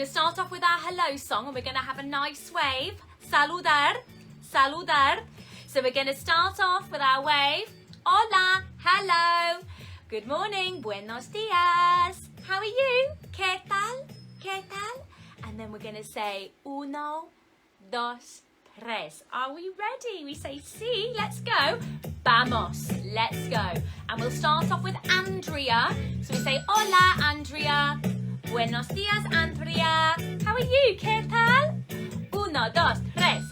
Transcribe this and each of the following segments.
We'll start off with our hello song and we're going to have a nice wave. Saludar, saludar. So we're going to start off with our wave. Hola, hello. Good morning, buenos días. How are you? ¿Qué tal? ¿Qué tal? And then we're going to say uno, dos, tres. Are we ready? We say sí, let's go. Vamos, let's go. And we'll start off with Andrea. So we say hola, Andrea. Buenos días, Andrea. How are you? ¿Qué tal? Uno, dos, tres.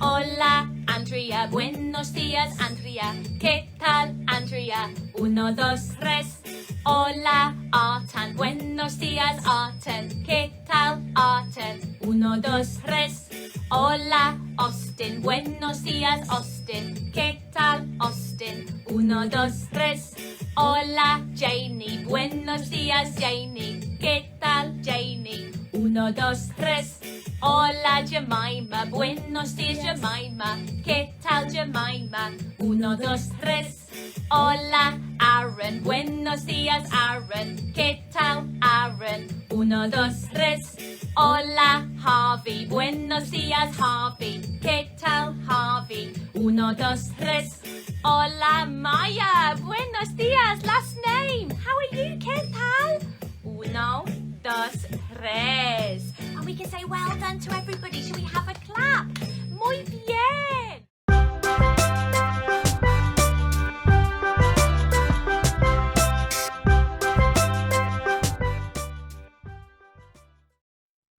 Hola, Andrea. Buenos días, Andrea. ¿Qué tal, Andrea? Uno, dos, tres. Hola, Artan. Buenos días, Artan. ¿Qué tal, Artan? Uno, dos, tres. Hola, Austin. Buenos días, Austin. ¿Qué tal, Austin? Uno, dos, tres. Hola, Janie. Buenos días, Janie. ¿Qué tal, Janie? Uno, dos, tres. Hola, Jemima. Buenos días, Jemima. ¿Qué tal, Jemima? Uno, dos, tres. Hola, Aaron. Buenos días, Aaron. ¿Qué tal, Aaron? Uno, dos, tres. Hola, Harvey. Buenos días, Harvey. ¿Qué tal, Harvey? Uno, dos, tres. Hola, Maya. Buenos días. Last name. How are you? ¿Qué tal? Uno, dos, tres. And we can say well done to everybody. Should we have a clap?